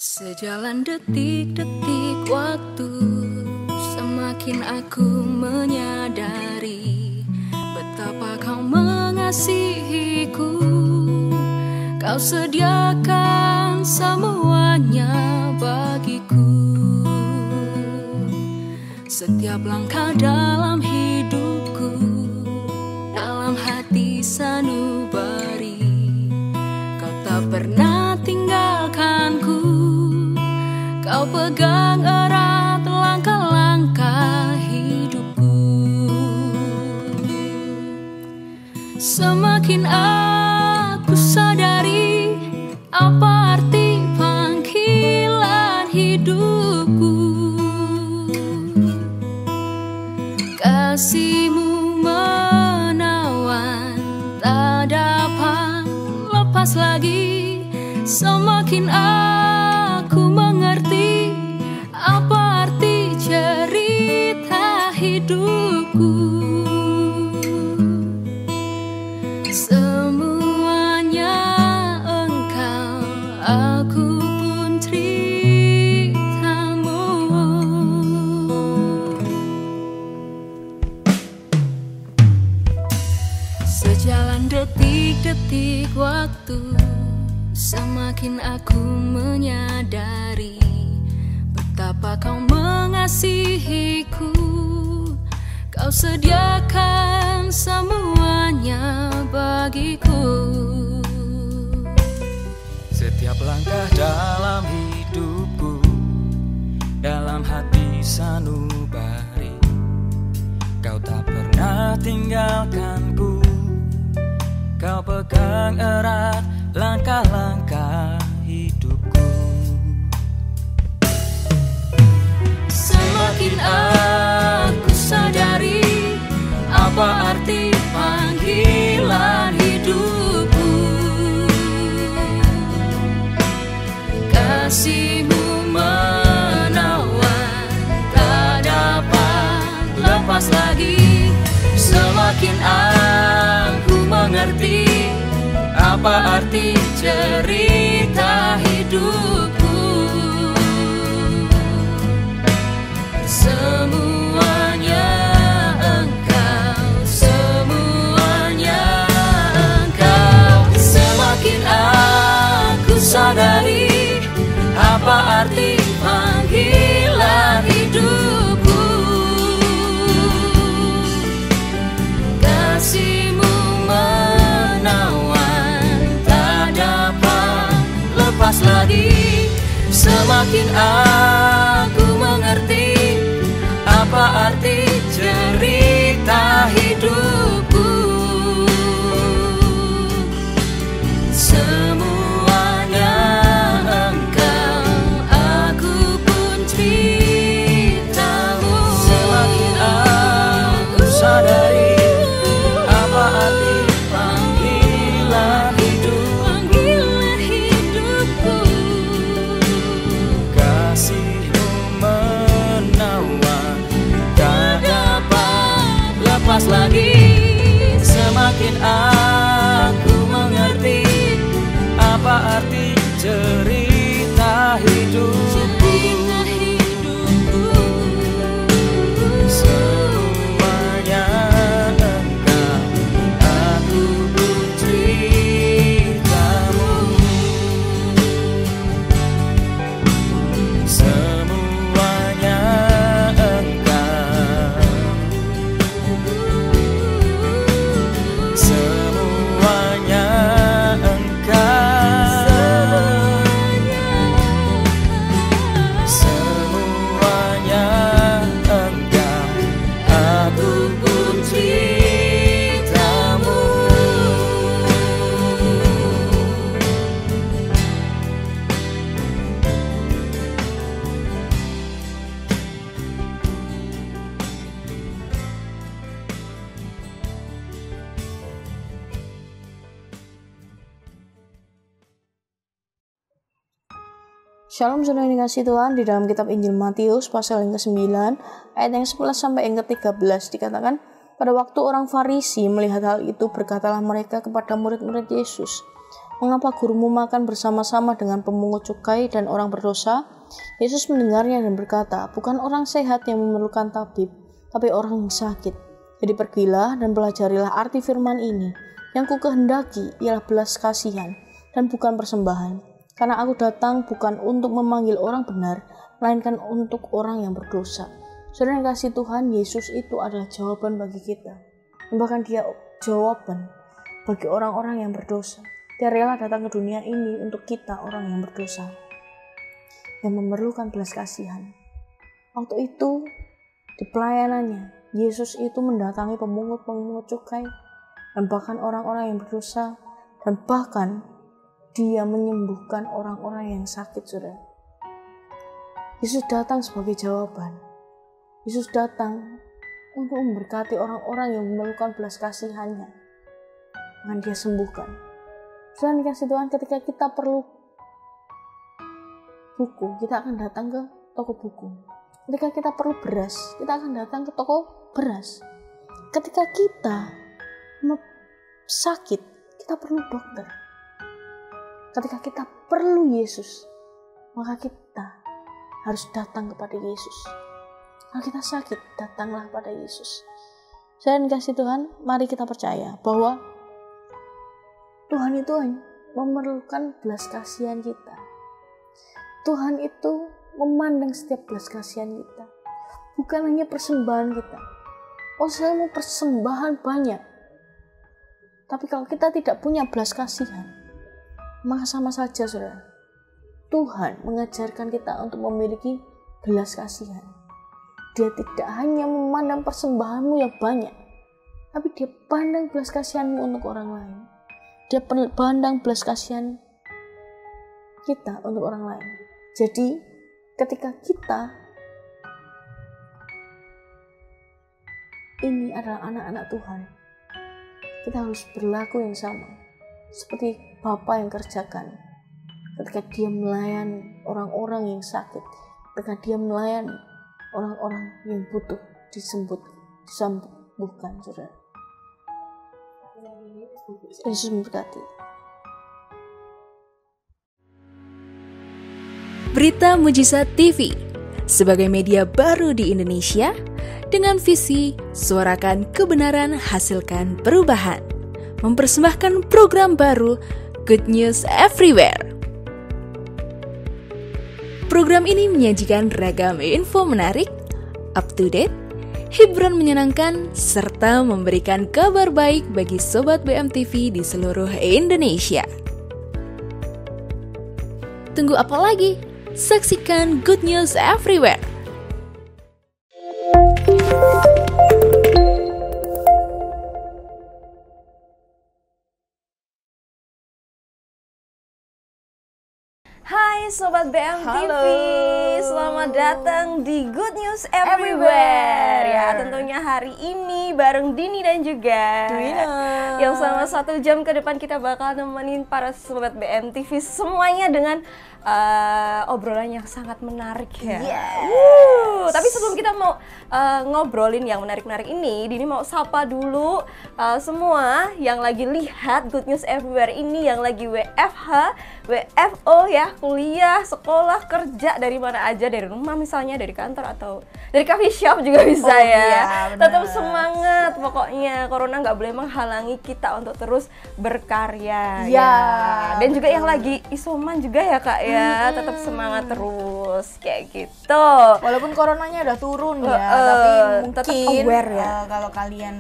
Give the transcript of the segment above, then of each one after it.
Sejalan detik-detik waktu, semakin aku menyadari betapa kau mengasihiku. Kau sediakan semuanya bagiku. Setiap langkah dalam hidupku, dalam hati sanubari, kau tak pernah tinggalkanku. Kau pegang erat langkah-langkah hidupku. Semakin aku sadari apa arti panggilan hidupku. Kasih-Mu menawan, tak dapat lepas lagi. Semakin aku mengerti apa arti cerita hidupku. Semuanya Engkau, aku pun ceritamu. Sejalan detik-detik waktu, semakin aku menyadari betapa kau mengasihiku. Kau sediakan semuanya bagiku. Setiap langkah dalam hidupku, dalam hati sanubari, kau tak pernah tinggalkanku. Kau pegang erat langkah-langkah hidupku. Semakin aku sadari apa arti panggilan hidupku. Kasih-Mu menawan, tak dapat lepas lagi. Semakin aku mengerti apa arti cerita hidupku. Semuanya Engkau, semuanya Engkau. Semakin aku sadari apa arti panggilan hidupku. Kasih-Mu menawan, tak dapat lepas lagi. Semakin aku mengerti apa arti cerita hidupku. Semuanya Engkau, aku pun ceritamu. Semakin aku sadari apa arti panggilan hidupku. Kasih-Mu menawan, tak dapat lepas lagi. Semakin aku mengerti apa arti cerita hidupku. Semuanya Engkau, aku pun ceritamu. Semuanya Engkau, semuanya Engkau, semuanya Engkau, aku pun ceritamu. Shalom saudara yang dikasihi Tuhan, di dalam kitab Injil Matius pasal yang ke-9 ayat yang 11 sampai yang ke-13 dikatakan, pada waktu orang Farisi melihat hal itu, berkatalah mereka kepada murid-murid Yesus, Mengapa gurumu makan bersama-sama dengan pemungut cukai dan orang berdosa? Yesus mendengarnya dan berkata, bukan orang sehat yang memerlukan tabib, tapi orang yang sakit. Jadi pergilah dan pelajarilah arti firman ini. Yang kukehendaki ialah belas kasihan dan bukan persembahan. Karena aku datang bukan untuk memanggil orang benar, melainkan untuk orang yang berdosa. Saudara yang kasih Tuhan, Yesus itu adalah jawaban bagi kita. Dan bahkan dia jawaban bagi orang-orang yang berdosa. Dia rela datang ke dunia ini untuk kita, orang yang berdosa, yang memerlukan belas kasihan. Waktu itu, di pelayanannya, Yesus itu mendatangi pemungut-pemungut cukai, dan bahkan orang-orang yang berdosa, dan bahkan dia menyembuhkan orang-orang yang sakit, saudara. Yesus datang sebagai jawaban. Yesus datang untuk memberkati orang-orang yang memerlukan belas kasihannya, dan dia sembuhkan. Selain dikasih Tuhan, ketika kita perlu buku, kita akan datang ke toko buku. Ketika kita perlu beras, kita akan datang ke toko beras. Ketika kita sakit, kita perlu dokter. Ketika kita perlu Yesus, maka kita harus datang kepada Yesus. Kalau kita sakit, datanglah pada Yesus. Selain dikasih Tuhan, mari kita percaya bahwa Tuhan itu memerlukan belas kasihan kita. Tuhan itu memandang setiap belas kasihan kita. Bukan hanya persembahan kita. Oh, saya mau persembahan banyak. Tapi kalau kita tidak punya belas kasihan, maka sama saja, saudara. Tuhan mengajarkan kita untuk memiliki belas kasihan. Dia tidak hanya memandang persembahanmu yang banyak, tapi dia pandang belas kasihanmu untuk orang lain. Dia pandang belas kasihan kita untuk orang lain. Jadi ketika kita ini adalah anak-anak Tuhan, kita harus berlaku yang sama seperti Bapa yang kerjakan. Ketika dia melayani orang-orang yang sakit, ketika dia melayani orang-orang yang butuh disembuhkan, saudara. Yesus memberkati. Berita Mujizat TV sebagai media baru di Indonesia dengan visi suarakan kebenaran, hasilkan perubahan, mempersembahkan program baru Good News Everywhere. Program ini menyajikan ragam info menarik, up to date, hiburan menyenangkan, serta memberikan kabar baik bagi Sobat BMTV di seluruh Indonesia. Tunggu apa lagi? Saksikan Good News Everywhere. Hai Sobat BMTV, Halo. selamat datang di Good News Everywhere. Ya, tentunya hari ini bareng Dini dan juga Duina. yang selama 1 jam ke depan kita bakal nemenin para Sobat BMTV semuanya dengan obrolan yang sangat menarik ya. Yes. Tapi sebelum kita mau ngobrolin yang menarik-menarik ini, Dini mau sapa dulu semua yang lagi lihat Good News Everywhere ini, yang lagi WFH, WFO ya, kuliah, sekolah, kerja dari mana aja, dari rumah misalnya, dari kantor atau dari coffee shop juga bisa ya. Iya, Tetap semangat, pokoknya corona nggak boleh menghalangi kita untuk terus berkarya Ya, Dan juga betul. yang lagi isoman juga ya Kak ya, tetap semangat terus kayak gitu. Walaupun coronanya udah turun ya, tetap tapi mungkin aware ya. Kalau kalian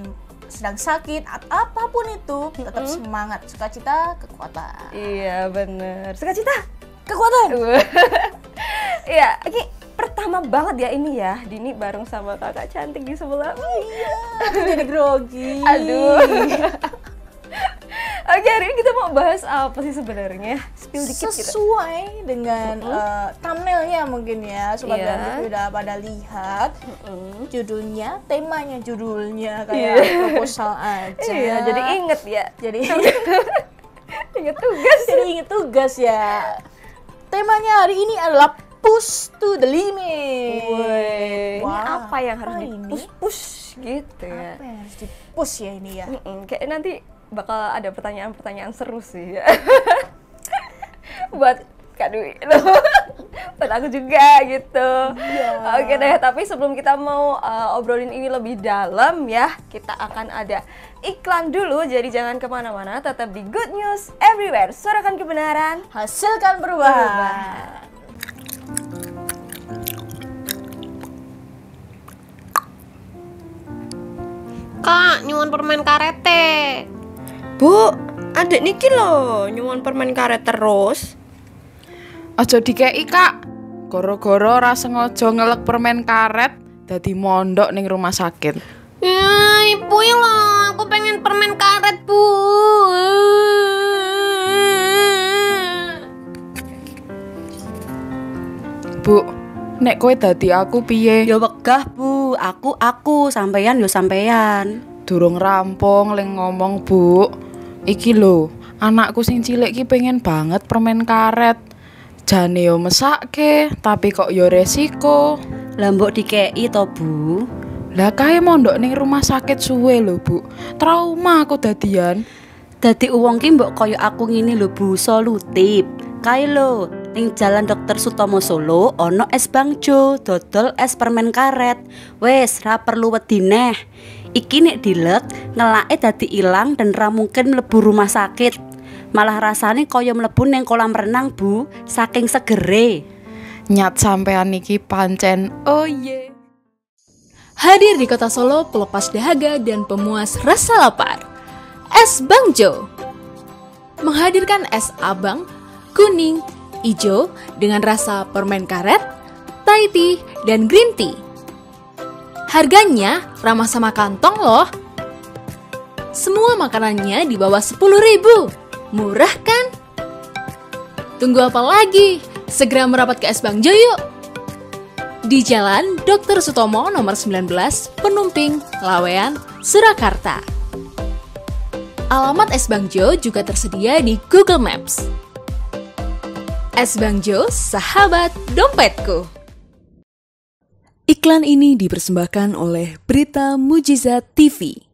sedang sakit atau apapun itu, tetap semangat, sukacita, kekuatan. Iya bener, sukacita, Kekuatan. Iya, ini pertama banget ya ini ya, Dini bareng sama kakak cantik di sebelah. Iya, jadi grogi. Aduh. Oke, hari ini kita mau bahas apa sih sebenarnya? Spill dikit gitu. Sesuai dengan thumbnailnya mungkin ya, Sobat Iya. BMTV udah pada lihat. Judulnya, temanya judulnya Iya. kayak proposal aja. Iya, jadi inget ya. Jadi Inget tugas. jadi inget tugas ya. Temanya hari ini adalah push to the limit. Woi, ini Wah, apa yang harus apa ini? di-push gitu ya? Apa yang harus di push ya ini ya? Kayak nanti bakal ada pertanyaan-pertanyaan seru sih. buat Kak Dwi buat aku juga gitu. Oke deh, tapi sebelum kita mau obrolin ini lebih dalam ya, kita akan ada iklan dulu, jadi jangan kemana-mana, tetap di Good News Everywhere, suarakan kebenaran, Hasilkan perubahan. Kak, nyuwun permen karete. Bu, adek niki loh nyuwun permen karet terus. Aja dikei Kak, goro-goro ora sengaja ngelek permen karet dadi mondok ning rumah sakit. Ya, ibu ya loh, aku pengen permen karet, Bu. Bu, nek kowe dadi aku piye? Yo wegah Bu, aku sampeyan yo sampeyan. Durung rampung leng ngomong, Bu. Iki lho, anakku sing cilik ki pengen banget permen karet. Jane yo mesake, tapi kok yo resiko. Lah mbok dikei to Bu. Lah kae mondok ning rumah sakit suwe lho, Bu. Trauma aku dadian. Dadi wong ki mbok kaya aku ngene lho Bu, solutif. Kae lho, ning Jalan Dr. Sutomo Solo ana es Bangjo, dodol es permen karet. Wes, ra perlu wedi neh. Iki nek dilek, ngelake dadi ilang dan ra mungkin mlebu rumah sakit. Malah rasane kaya mlebu ning kolam renang, Bu, saking segere. Nyat sampean iki pancen oh ye. Hadir di kota Solo pelepas dahaga dan pemuas rasa lapar. Es Bangjo menghadirkan es abang, kuning, ijo dengan rasa permen karet, Thai tea, dan green tea. Harganya ramah sama kantong loh. Semua makanannya di bawah 10.000. Murah kan? Tunggu apa lagi? Segera merapat ke Es Bangjo yuk! Di Jalan Dr. Sutomo nomor 19, Penumping, Lawean, Surakarta. Alamat Es Bangjo juga tersedia di Google Maps. Es Bangjo, sahabat dompetku. Iklan ini dipersembahkan oleh Berita Mujizat TV.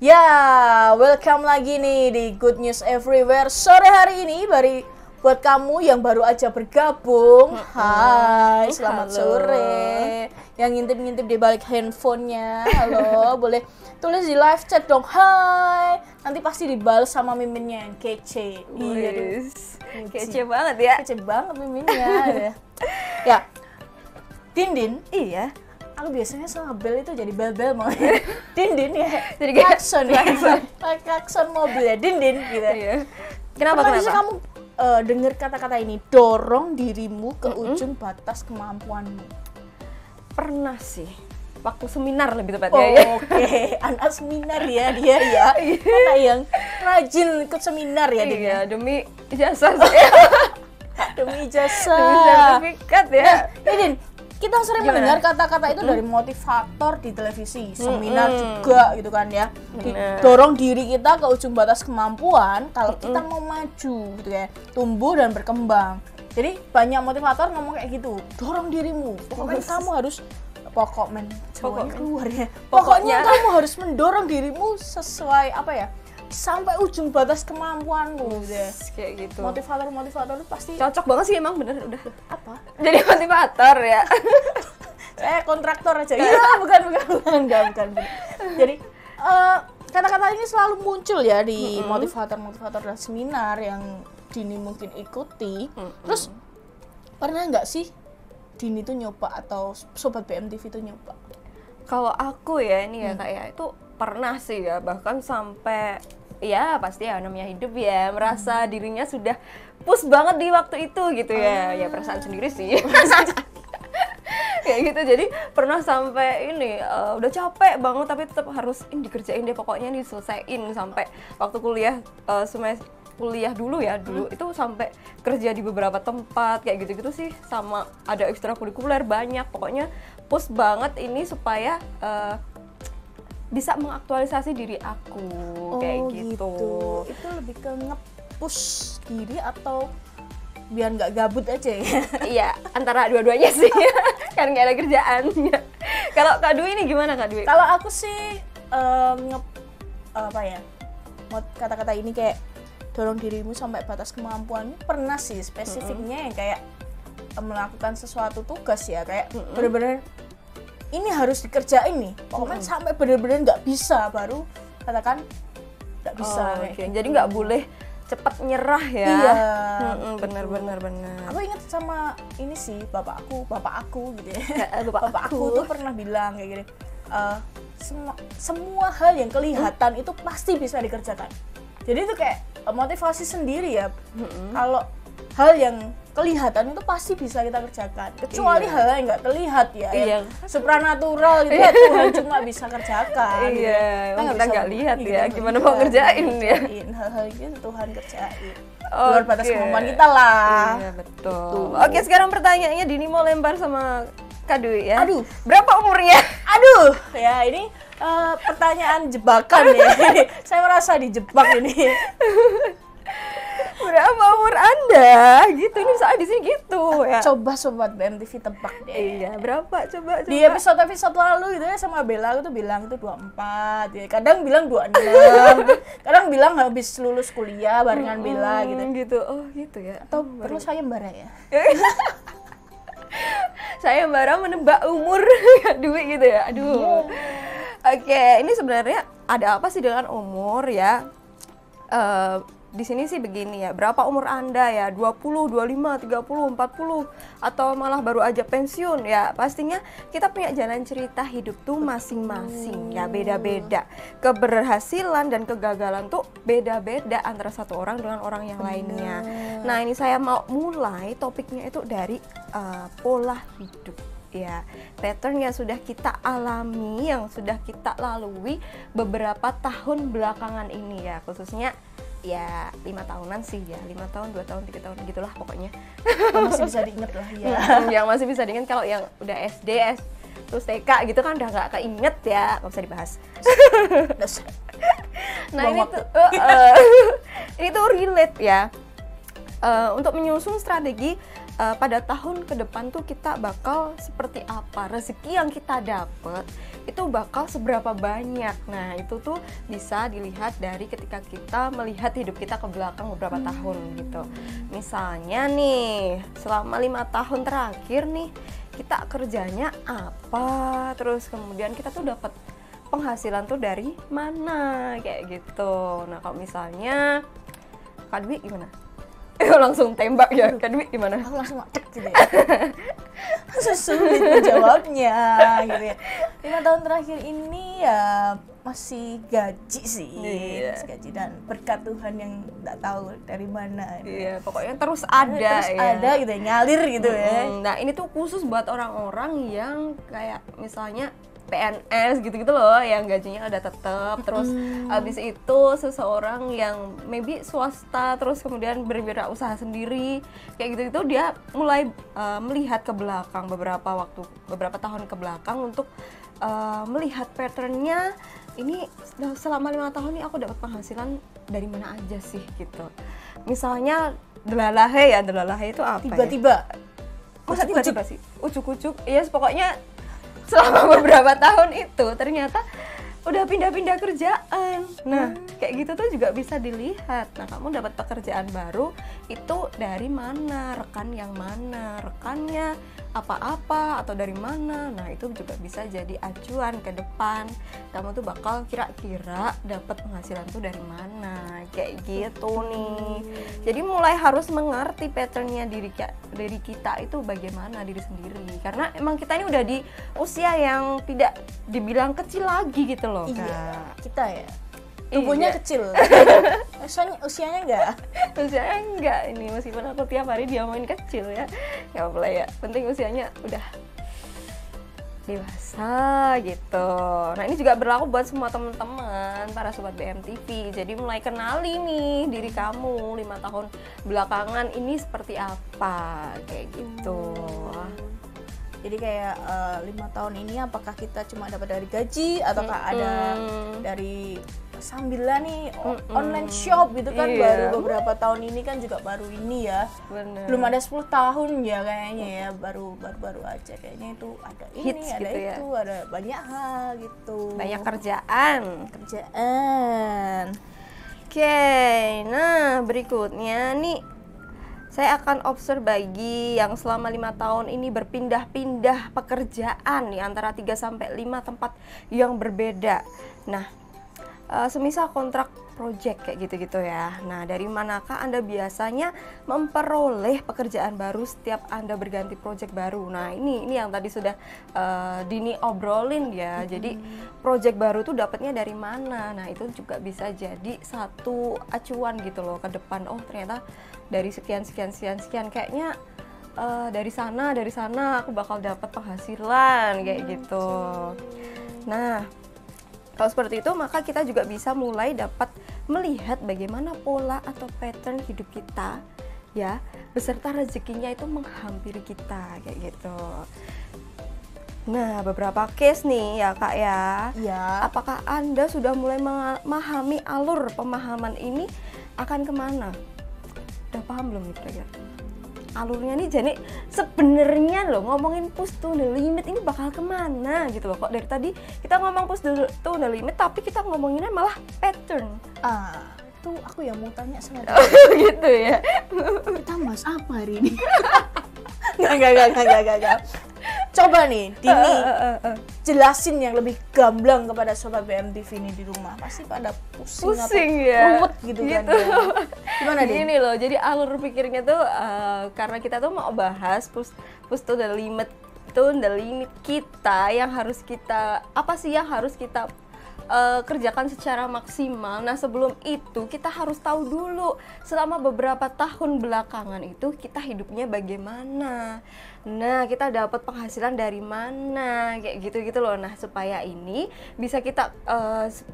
Ya, welcome lagi nih di Good News Everywhere. Sore hari ini buat kamu yang baru aja bergabung. Hai, selamat sore. Yang ngintip-ngintip di balik handphonenya, halo, boleh tulis di live chat dong. Hai, nanti pasti dibalas sama miminnya yang kece. Iya dong. Kece banget ya. Kece banget miminnya. Ya, Dindin. Iya. Aku biasanya sama bel itu jadi bel-bel mau. Dindin ya. Jadi kayak klakson ya. Klakson mobil ya, Dindin gitu. Iya. Kenapa? Pernah sih kamu dengar kata-kata ini, dorong dirimu ke ujung batas kemampuanmu? Pernah sih. Waktu seminar lebih tepatnya ya. Oke, anak seminar ya dia ya. Anak yang rajin ikut seminar ya dia. Iya, demi ijazah sih. Demi ijazah. Demi sertifikat ya. Nah, Dindin, kita sering Gimana? mendengar kata-kata itu dari motivator di televisi, seminar juga gitu kan ya. Dorong diri kita ke ujung batas kemampuan kalau kita mau maju gitu ya, tumbuh dan berkembang. Jadi banyak motivator ngomong kayak gitu, dorong dirimu. Pokoknya kamu harus Pokoknya kamu harus mendorong dirimu sesuai apa ya? Sampai ujung batas kemampuanmu gitu ya. Kayak gitu. Motivator itu pasti Cocok banget sih emang, bener udah. apa? Jadi motivator ya. Saya kontraktor aja. Iya, bukan. Jadi kata-kata ini selalu muncul ya di motivator dan seminar yang Dini mungkin ikuti. Terus pernah nggak sih Dini tuh nyoba atau sobat BMTV tuh nyoba? Kalau aku ya ini ya kayak itu pernah sih ya, bahkan sampai ya pasti ya namanya hidup ya, merasa dirinya sudah push banget di waktu itu gitu ya. Ya perasaan sendiri sih. Kayak gitu, jadi pernah sampai ini udah capek banget tapi tetap harus ini dikerjain deh, pokoknya diselesain sampai waktu kuliah kuliah dulu itu sampai kerja di beberapa tempat kayak gitu-gitu sih, sama ada ekstrakurikuler banyak, pokoknya push banget ini supaya bisa mengaktualisasi diri aku kayak gitu. Itu lebih ke nge-push diri atau biar nggak gabut aja ya? Iya, antara dua-duanya sih. Kan nggak ada kerjaan. Kalau Kak Dwi ini gimana Kak Dwi? Kalau aku sih kata-kata ini kayak dorong dirimu sampai batas kemampuan. Pernah sih spesifiknya yang kayak melakukan sesuatu tugas ya, kayak bener-bener ini harus dikerjain nih, pokoknya sampai bener-bener nggak bisa baru katakan nggak bisa. Jadi nggak boleh cepat nyerah ya. Iya. Bener. Aku ingat sama ini sih bapak aku gitu ya. Bapak aku tuh pernah bilang kayak gini, semua hal yang kelihatan itu pasti bisa dikerjakan. Jadi itu kayak motivasi sendiri ya. Kalau hal yang kelihatan itu pasti bisa kita kerjakan, kecuali hal yang nggak terlihat ya, yang supranatural itu ya Tuhan cuma bisa kerjakan. Iya, kita nggak lihat ya, gimana mau ngerjain ya. Hal-hal itu Tuhan kerjain. Luar batas kemampuan kita lah. Iya betul. Oke, sekarang pertanyaannya Dini mau lempar sama Kak Dwi ya. Aduh, berapa umurnya? Aduh, ya ini pertanyaan jebakan ya. Saya merasa dijebak ini. Berapa umur Anda? Gitu, ini soal di sini gitu ya. Coba sobat BMTV tebak deh. Iya, berapa? Coba. Di episode lalu gitu ya sama Bella aku tuh bilang itu 24 ya. Kadang bilang 26. Kadang bilang habis lulus kuliah barengan Bella gitu. Oh, gitu ya. Atau perlu sayembara ya? Sayembara menebak umur Dwi gitu ya. Aduh. Oke, ini sebenarnya ada apa sih dengan umur ya? Di sini sih begini ya, berapa umur Anda ya? 20, 25, 30, 40 atau malah baru aja pensiun ya. Pastinya kita punya jalan cerita hidup tuh masing-masing ya, beda-beda. Keberhasilan dan kegagalan tuh beda-beda antara satu orang dengan orang yang lainnya. Nah, ini saya mau mulai topiknya itu dari pola hidup. Ya, pattern yang sudah kita alami, yang sudah kita lalui beberapa tahun belakangan ini ya, khususnya ya 5 tahunan sih ya, 5 tahun, 2 tahun, 3 tahun gitulah pokoknya. Masih bisa diinget lah ya. Yang masih bisa diinget, kalau yang udah SD, terus TK gitu kan udah nggak keinget ya, nggak usah dibahas. Nah ini tuh, ini tuh relate ya. Untuk menyusun strategi pada tahun ke depan tuh kita bakal seperti apa, rezeki yang kita dapat itu bakal seberapa banyak. Nah itu tuh bisa dilihat dari ketika kita melihat hidup kita ke belakang beberapa tahun gitu. Misalnya nih selama 5 tahun terakhir nih kita kerjanya apa, terus kemudian kita tuh dapat penghasilan tuh dari mana kayak gitu. Nah kalau misalnya Kak Dwi gimana? Langsung tembak ya, Kak Dwi gimana? Aku langsung cek gitu ya. Sulit menjawabnya gitu ya. 5 tahun terakhir ini ya masih gaji sih, masih gaji dan berkat Tuhan yang nggak tahu dari mana. Iya, pokoknya terus ada gitu ya, ngalir gitu ya. Nah ini tuh khusus buat orang-orang yang kayak misalnya PNS gitu-gitu loh, yang gajinya udah tetap, terus abis itu seseorang yang maybe swasta, terus kemudian berwirausaha sendiri, kayak gitu-gitu dia mulai melihat ke belakang beberapa tahun ke belakang untuk melihat patternnya, ini selama 5 tahun ini aku dapat penghasilan dari mana aja sih gitu. Misalnya delalahe itu apa tiba-tiba ya? Masa tiba-tiba sih? Ucuk-ucuk, iya pokoknya selama beberapa tahun itu ternyata udah pindah-pindah kerjaan. Nah, kayak gitu tuh juga bisa dilihat. Nah, kamu dapat pekerjaan baru itu dari mana, rekan yang mana, rekannya apa-apa atau dari mana. Nah, itu juga bisa jadi acuan ke depan. Kamu tuh bakal kira-kira dapat penghasilan tuh dari mana, kayak gitu nih. Jadi mulai harus mengerti patternnya diri kita itu bagaimana, diri sendiri. Karena emang kita ini udah di usia yang tidak dibilang kecil lagi gitu loh. Iya, kita ya tubuhnya kecil. Usianya enggak ini, meskipun aku tiap hari diomongin kecil ya, nggak apa-apa ya, penting usianya udah dewasa gitu. Nah ini juga berlaku buat semua teman-teman para sobat BMTV. Jadi mulai kenali nih diri kamu 5 tahun belakangan ini seperti apa, kayak gitu. Jadi kayak 5 tahun ini apakah kita cuma dapat dari gaji ataukah ada dari sambilan nih online shop gitu kan. Baru beberapa tahun ini kan juga baru ini ya. Bener. Belum ada 10 tahun ya kayaknya ya, baru aja kayaknya itu ada ini, hits ada gitu itu, ya. ada banyak hal gitu. Banyak kerjaan. Oke, nah berikutnya nih saya akan observe bagi yang selama 5 tahun ini berpindah-pindah pekerjaan nih antara 3 sampai 5 tempat yang berbeda. Nah, semisal kontrak project kayak gitu-gitu ya. Nah, dari manakah Anda biasanya memperoleh pekerjaan baru setiap Anda berganti project baru? Nah, ini yang tadi sudah Dini obrolin ya. Jadi, project baru tuh dapatnya dari mana? Nah, itu juga bisa jadi satu acuan gitu loh ke depan. Oh, ternyata dari sekian kayaknya dari sana aku bakal dapat penghasilan kayak gitu. Nah, kalau seperti itu maka kita juga bisa mulai dapat melihat bagaimana pola atau pattern hidup kita ya, beserta rezekinya itu menghampiri kita kayak gitu. Nah, beberapa case nih ya Kak ya. Ya. Apakah Anda sudah mulai memahami alur pemahaman ini akan kemana? Udah paham belum nih kira-kira? Alurnya nih jadi sebenarnya loh ngomongin push to the limit ini bakal kemana gitu loh. Kok dari tadi kita ngomong push to the limit tapi kita ngomonginnya malah pattern. Itu aku yang mau tanya sama Gitu ya. kita bahas apa hari ini? Enggak. Coba nih, Dini jelasin yang lebih gamblang kepada sobat BMTV ini di rumah. Pasti pada pusing atau ya. ruwet gitu kan ya. Gimana Din? Gini loh, jadi alur pikirnya tuh karena kita tuh mau bahas push to the limit kita yang harus kita apa sih yang harus kita kerjakan secara maksimal. Nah, sebelum itu kita harus tahu dulu selama beberapa tahun belakangan itu kita hidupnya bagaimana. Nah, kita dapat penghasilan dari mana kayak gitu-gitu loh. Nah, supaya ini bisa kita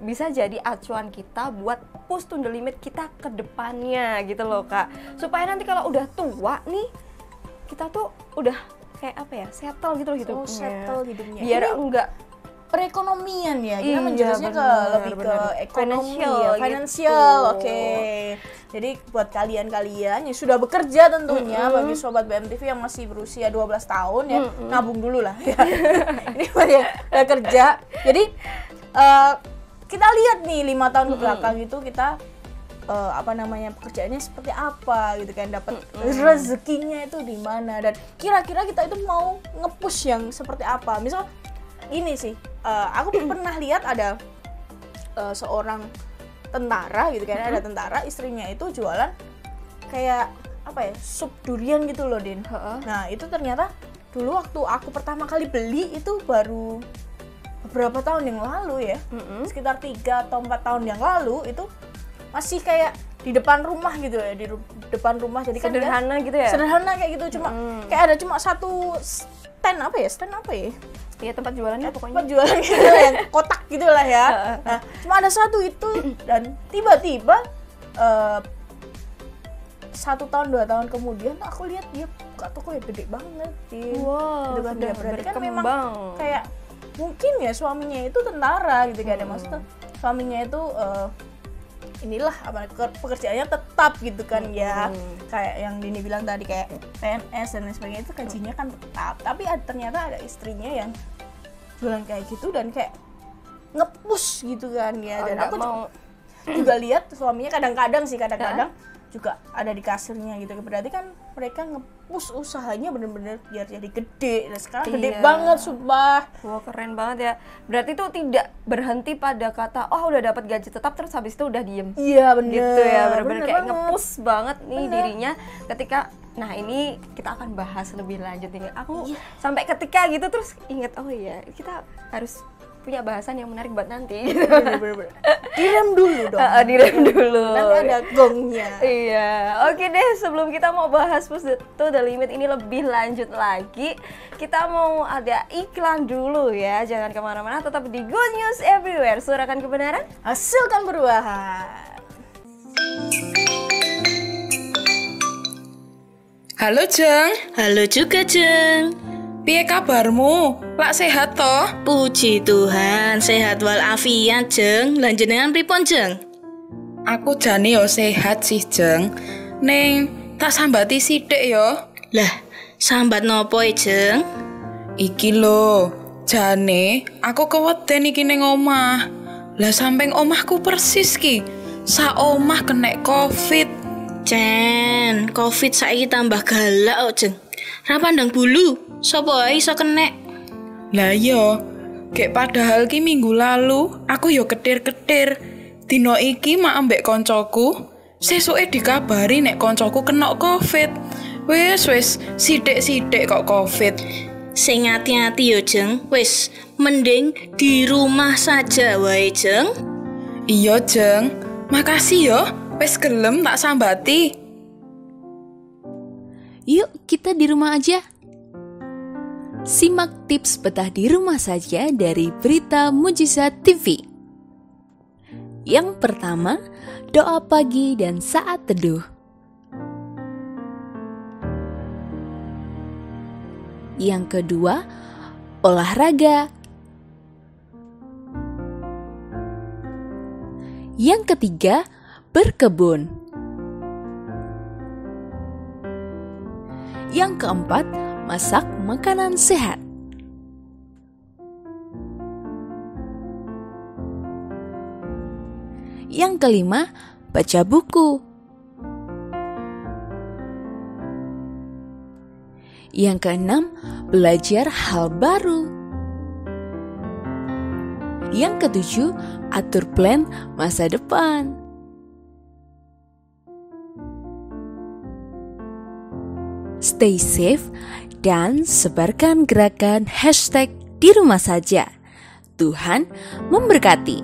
bisa jadi acuan kita buat push to the limit kita ke depannya gitu loh Kak. Supaya nanti kalau udah tua nih kita tuh udah kayak apa ya, settle gitu loh hidupnya. Settle hidupnya. Biar enggak perekonomian ya, kita menjelasnya lebih ke ekonomi financial, ya, financial, gitu. Oke. Jadi buat kalian yang sudah bekerja tentunya, bagi sobat BMTV yang masih berusia 12 tahun ya, nabung dulu lah ya. Ini yang udah kerja. Jadi kita lihat nih 5 tahun ke belakang itu kita pekerjaannya seperti apa gitu kan, dapat rezekinya itu di mana, dan kira-kira kita itu mau nge-push yang seperti apa. Misal ini sih, aku pernah lihat ada seorang tentara gitu kan, ada tentara istrinya itu jualan kayak apa ya, sup durian gitu loh Din. Nah itu ternyata dulu waktu aku pertama kali beli itu baru beberapa tahun yang lalu ya, sekitar 3 atau 4 tahun yang lalu, itu masih kayak di depan rumah gitu ya, di depan rumah. Jadi sederhana kan gitu ya, sederhana kayak gitu, cuma kayak ada cuma satu stand apa ya? Iya, tempat jualannya pokoknya. Tempat jualan gitu yang kotak gitu lah ya. Nah, cuma ada satu itu, dan tiba-tiba 1 tahun 2 tahun kemudian aku lihat dia buka toko yang gede banget sih. Wow, gitu kan, dia berarti kan memang berkembang. kayak mungkin ya suaminya itu tentara gitu kan, maksudnya suaminya itu inilah pekerjaannya tetap gitu kan ya, kayak yang Dini bilang tadi kayak PNS dan lain sebagainya, itu gajinya kan tetap. Tapi ternyata ada istrinya yang jualan kayak gitu dan kayak nge-push gitu kan ya. Dan aku juga lihat suaminya kadang-kadang juga ada di kasirnya gitu. Berarti kan mereka nge-push usahanya bener-bener biar jadi gede. Dan sekarang gede banget, sumpah. Wah, keren banget ya. Berarti itu tidak berhenti pada kata, oh udah dapat gaji tetap terus habis itu udah diem. Iya bener. Gitu ya, bener-bener kayak banget. nge-push banget nih dirinya ketika, nah ini kita akan bahas lebih lanjut nih. Aku sampai ketika gitu terus inget, oh iya kita harus punya bahasan yang menarik buat nanti. Bener. Direm dulu dong. Direm dulu. Nanti ada gongnya. Iya, oke deh. Sebelum kita mau bahas push to the limit ini lebih lanjut lagi, kita mau ada iklan dulu ya. Jangan kemana-mana, tetap di Good News Everywhere. Suarakan kebenaran, hasilkan perubahan. Halo Jeng, Halo juga, Jeng. piye kabarmu? Lak sehat toh? Puji Tuhan, sehat walafiat, Jeng. Lan jenengan pripun, Jeng? Aku jane yo sehat sih Jeng. Ning tak sambati sithik yo. Lah, sambat nopo Jeng? Iki lho, jane aku keweden iki ning omah. Lah samping omahku persis ki. saomah kena covid. Cen, covid saiki tambah galak kok, Jeng. Ra pandang bulu, sapa ae iso kena. Lah iya, gek padahal ki minggu lalu aku yo ketir-ketir. Dino iki mak ambek koncoku, sesuke dikabari nek koncoku kena covid. Wis sithik-sithik kok covid. Sing hati-hati yo, Jeng. Wis, mending di rumah saja wae, Jeng. Iya, Jeng. Makasih yo, wis gelem tak sambati. Yuk kita di rumah aja. Simak tips betah di rumah saja dari Berita Mujizat TV. Yang pertama, doa pagi dan saat teduh. Yang kedua, olahraga. Yang ketiga, berkebun. Yang keempat, masak makanan sehat. Yang kelima, baca buku. Yang keenam, belajar hal baru. Yang ketujuh, atur plan masa depan. Stay safe dan sebarkan gerakan #dirumahsaja. Tuhan memberkati.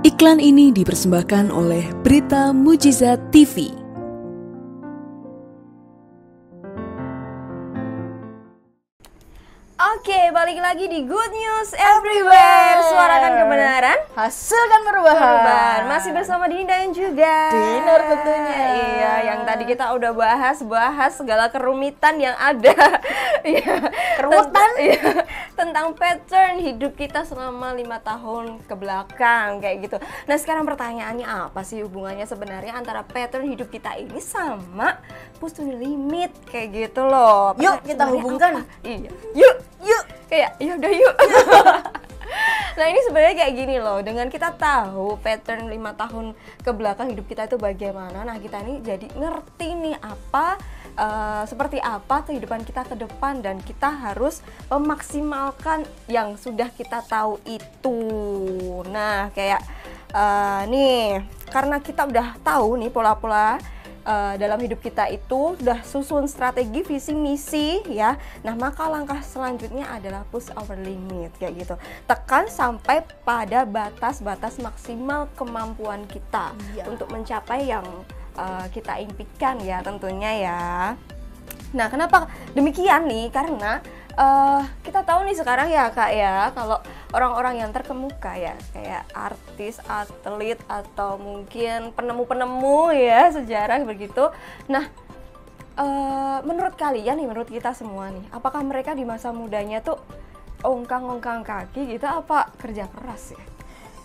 Iklan ini dipersembahkan oleh Berita Mujizat TV. Oke, balik lagi di Good News Everywhere. Suarakan kebenaran, Hasilkan perubahan. Masih bersama Dinda dan juga Dinar tentunya. Iya, yang tadi kita udah bahas segala kerumitan yang ada. Iya, Kerumitan? tentang pattern hidup kita selama 5 tahun ke belakang kayak gitu. Nah, sekarang pertanyaannya apa sih hubungannya sebenarnya antara pattern hidup kita ini sama push to the limit kayak gitu loh. Yuk, kita Sebenarnya hubungkan. apa? Iya. Yuk. Kayak ya udah yuk. Nah, ini sebenarnya kayak gini loh. Dengan kita tahu pattern 5 tahun ke belakang hidup kita itu bagaimana, nah kita ini jadi ngerti nih seperti apa kehidupan kita ke depan, dan kita harus memaksimalkan yang sudah kita tahu itu. Nah, kayak nih, karena kita udah tahu nih pola-pola dalam hidup kita itu, udah susun strategi, visi, misi ya. Nah, maka langkah selanjutnya adalah push our limit kayak gitu. Tekan sampai pada batas-batas maksimal kemampuan kita untuk mencapai yang kita impikan ya tentunya ya. Nah, kenapa demikian nih? Karena kita tahu nih sekarang ya Kak ya, kalau orang-orang yang terkemuka ya, kayak artis, atlet, atau mungkin penemu-penemu ya sejarah begitu. Nah, menurut kalian nih, menurut kita semua nih, apakah mereka di masa mudanya tuh ongkang-ongkang kaki gitu, apa kerja keras ya?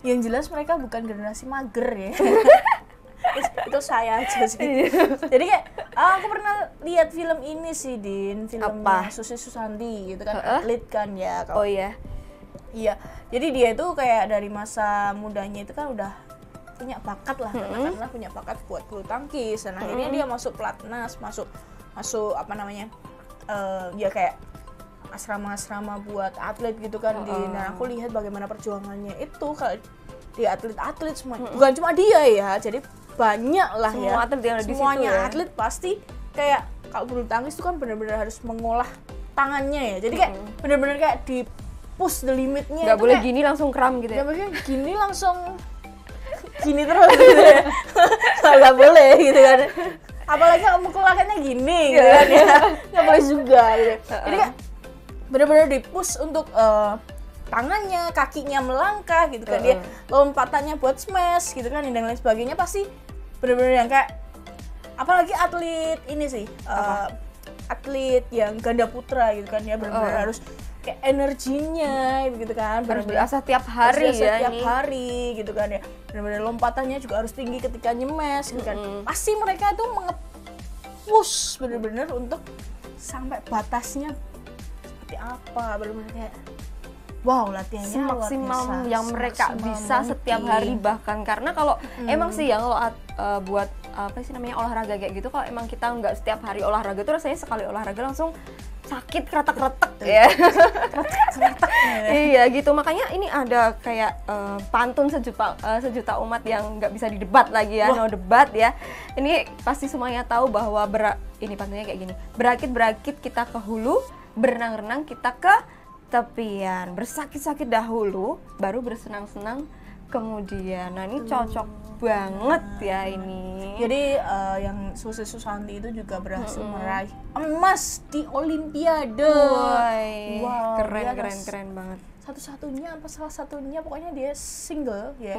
Yang jelas mereka bukan generasi mager ya. Itu saya aja sih. Jadi kayak aku pernah lihat film ini sih, Din, filmnya Susi Susanti gitu kan, atlet kan ya. Oh iya. Iya, jadi dia itu kayak dari masa mudanya itu kan udah punya bakat lah, karena punya bakat buat bulu tangkis, dan akhirnya dia masuk pelatnas, masuk apa namanya, ya kayak asrama-asrama buat atlet gitu kan. Dan aku lihat bagaimana perjuangannya itu kalau di atlet-atlet semua, bukan cuma dia ya, jadi banyak lah semua ya, atlet yang ada di semuanya situ ya. Atlet pasti kayak kalau bulu tangkis itu kan benar-benar harus mengolah tangannya ya, jadi kayak benar-benar kayak di push the limitnya. Nggak boleh kayak, gini langsung kram gitu ya? nggak boleh gini langsung gini terus gitu ya. Nggak boleh gitu kan, apalagi kalau mukul rakyatnya gini gitu kan ya, nggak boleh juga gitu. Jadi kayak benar-benar di push untuk tangannya, kakinya melangkah gitu kan, dia lompatannya buat smash gitu kan, dan lain sebagainya. Pasti benar-benar yang kayak, apalagi atlet ini sih, atlet yang ganda putra gitu kan ya, benar-benar harus kayak energinya gitu kan, harus berasah tiap hari ya, tiap hari gitu kan ya, benar-benar lompatannya juga harus tinggi ketika nyemes gitu kan. Pasti mereka itu nge-push benar-benar untuk sampai batasnya seperti apa, benar-benar kayak wow latihannya luar semaksimal biasa. yang mereka Semaksimal bisa setiap mungkin. hari, bahkan karena kalau emang sih ya kalau buat apa sih namanya olahraga kayak gitu, kalau emang kita nggak setiap hari olahraga tuh rasanya sekali olahraga langsung sakit kretek-kretek ya. Iya gitu, makanya ini ada kayak pantun sejuta umat yang nggak bisa didebat lagi ya. No debat ya. Ini pasti semuanya tahu bahwa ini pantunnya kayak gini, berakit-berakit kita ke hulu, berenang-renang kita ke tepian, bersakit-sakit dahulu baru bersenang-senang kemudian. Nah ini cocok banget ya ini. Jadi yang Susi Susanti itu juga berhasil meraih emas di Olimpiade. Woi, Wow, keren dia keren harus- keren banget. Satu-satunya apa salah satunya pokoknya dia single ya.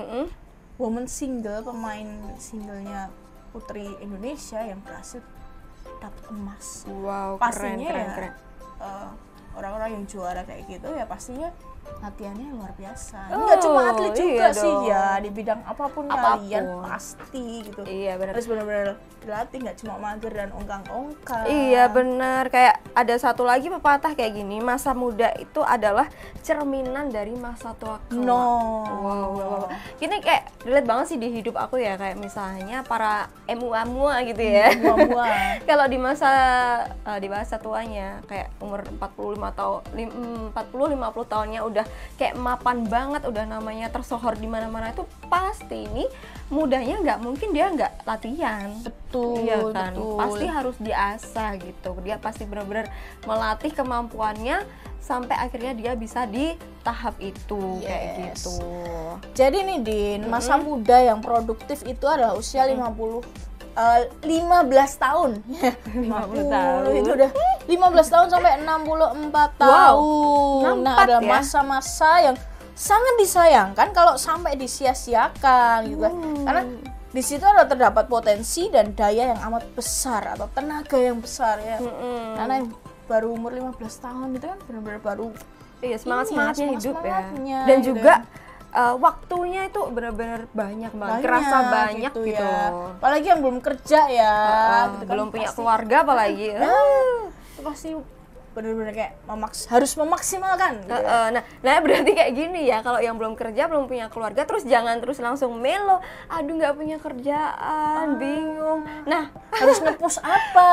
Woman single, pemain singlenya putri Indonesia yang berhasil dapat emas. Wow, Pastinya keren ya keren. orang-orang yang juara kayak gitu ya pastinya latihannya luar biasa. Oh, Enggak cuma atlet juga iya sih dong. ya, di bidang apapun Apapun. kalian pasti gitu. Iya benar. Harus benar-benar dilatih, nggak cuma mager dan ongkang-ongkang. Iya benar, kayak ada satu lagi pepatah kayak gini, masa muda itu adalah cerminan dari masa tua kelak. No. Wow. Ini kayak relate banget sih di hidup aku ya, kayak misalnya para emu-emua gitu ya. Buah-buah. Kalau di masa tuanya kayak umur 45 tahun 40-50 tahunnya udah kayak mapan banget, udah namanya tersohor di mana-mana, itu pasti ini mudanya nggak mungkin dia nggak latihan. Betul, Iya kan, betul. pasti harus diasah gitu. Dia pasti benar-benar melatih kemampuannya sampai akhirnya dia bisa di tahap itu kayak Yes. gitu. Jadi nih Din, masa muda yang produktif itu adalah usia 15 tahun. 50 tahun. Itu udah 15 tahun sampai 64 tahun. Nah, 64 ada ya? masa-masa yang sangat disayangkan kalau sampai disia-siakan gitu kan. Karena di situ ada terdapat potensi dan daya yang amat besar atau tenaga yang besar ya. Karena yang baru umur 15 tahun itu kan benar-benar baru Iya, semangat-semangatnya hidup ya. semangat-semangatnya Dan gitu. juga waktunya itu benar-benar banyak banget, kerasa banyak gitu. ya. Apalagi yang belum kerja ya, gitu kan, Belum punya pasti- keluarga apalagi. itu pasti benar-benar kayak harus memaksimalkan gitu ya. Nah berarti kayak gini ya, kalau yang belum kerja, belum punya keluarga, terus jangan terus langsung melo, aduh nggak punya kerjaan, bingung. Nah Harus nge-push apa